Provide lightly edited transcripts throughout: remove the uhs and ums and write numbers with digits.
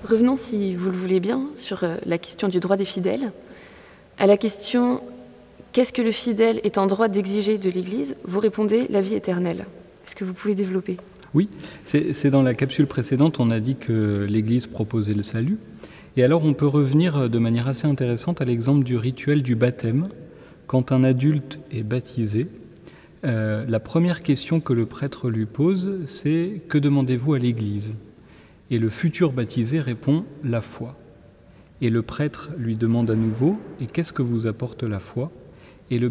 Revenons, si vous le voulez bien, sur la question du droit des fidèles. À la question « Qu'est-ce que le fidèle est en droit d'exiger de l'Église ?», vous répondez « la vie éternelle ». Est-ce que vous pouvez développer ? Oui, c'est dans la capsule précédente, on a dit que l'Église proposait le salut. Et alors on peut revenir de manière assez intéressante à l'exemple du rituel du baptême. Quand un adulte est baptisé, la première question que le prêtre lui pose, c'est « Que demandez-vous à l'Église ?» Et le futur baptisé répond « La foi ». Et le prêtre lui demande à nouveau « Et qu'est-ce que vous apporte la foi ?» Et le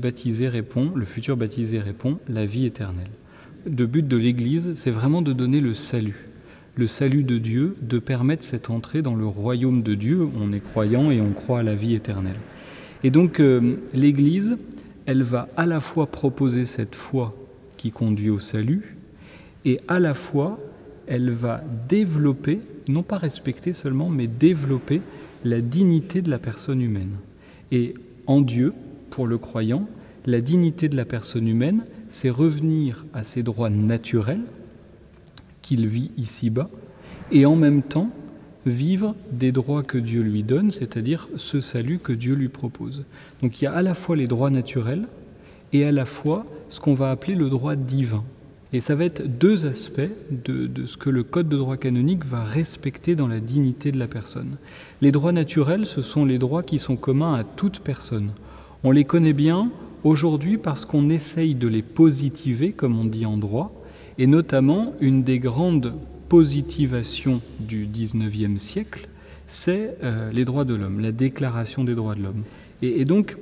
futur baptisé répond « La vie éternelle ». Le but de l'Église, c'est vraiment de donner le salut de Dieu, de permettre cette entrée dans le royaume de Dieu. On est croyant et on croit à la vie éternelle. Et donc l'Église, elle va à la fois proposer cette foi qui conduit au salut, et à la fois elle va développer, non pas respecter seulement, mais développer la dignité de la personne humaine. Et en Dieu, pour le croyant, la dignité de la personne humaine, c'est revenir à ses droits naturels qu'il vit ici-bas, et en même temps vivre des droits que Dieu lui donne, c'est-à-dire ce salut que Dieu lui propose. Donc il y a à la fois les droits naturels et à la fois ce qu'on va appeler le droit divin. Et ça va être deux aspects de ce que le Code de droit canonique va respecter dans la dignité de la personne. Les droits naturels, ce sont les droits qui sont communs à toute personne. On les connaît bien aujourd'hui parce qu'on essaye de les positiver, comme on dit en droit, et notamment une des grandes positivations du XIXe siècle, c'est les droits de l'homme, la Déclaration des droits de l'homme. Et donc,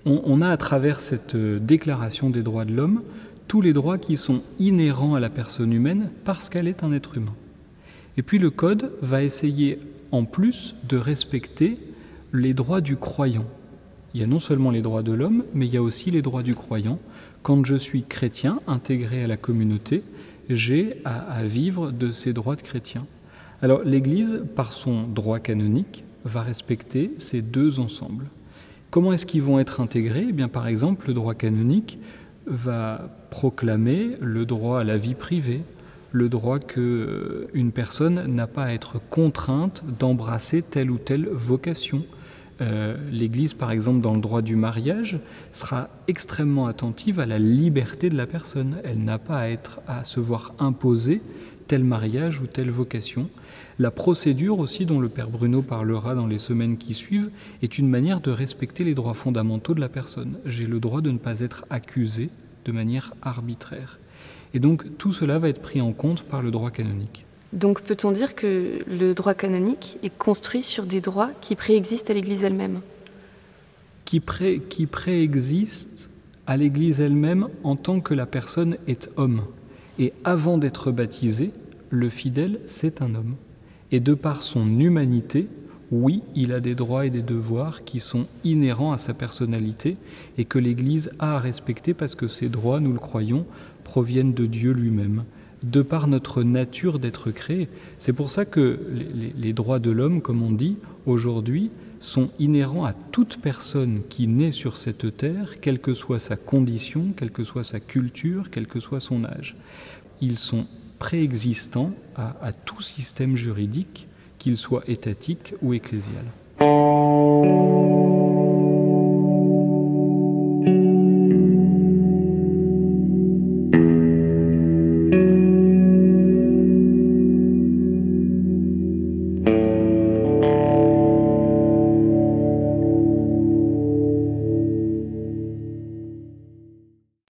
on a à travers cette Déclaration des droits de l'homme tous les droits qui sont inhérents à la personne humaine parce qu'elle est un être humain. Et puis le Code va essayer en plus de respecter les droits du croyant. Il y a non seulement les droits de l'homme, mais il y a aussi les droits du croyant. Quand je suis chrétien, intégré à la communauté, j'ai à vivre de ces droits de chrétien. Alors l'Église, par son droit canonique, va respecter ces deux ensembles. Comment est-ce qu'ils vont être intégrés ? Eh bien, par exemple, le droit canonique va proclamer le droit à la vie privée, le droit qu'une personne n'a pas à être contrainte d'embrasser telle ou telle vocation. L'Église, par exemple, dans le droit du mariage, sera extrêmement attentive à la liberté de la personne. Elle n'a pas à se voir imposer tel mariage ou telle vocation. La procédure aussi, dont le Père Bruno parlera dans les semaines qui suivent, est une manière de respecter les droits fondamentaux de la personne. J'ai le droit de ne pas être accusé de manière arbitraire. Et donc tout cela va être pris en compte par le droit canonique. Donc peut-on dire que le droit canonique est construit sur des droits qui préexistent à l'Église elle-même ? Qui préexistent à l'Église elle-même en tant que la personne est homme. Et avant d'être baptisé, le fidèle, c'est un homme. Et de par son humanité, oui, il a des droits et des devoirs qui sont inhérents à sa personnalité et que l'Église a à respecter parce que ces droits, nous le croyons, proviennent de Dieu lui-même, de par notre nature d'être créé. C'est pour ça que les droits de l'homme, comme on dit aujourd'hui, sont inhérents à toute personne qui naît sur cette terre, quelle que soit sa condition, quelle que soit sa culture, quel que soit son âge. Ils sont préexistants à tout système juridique, qu'il soit étatique ou ecclésial.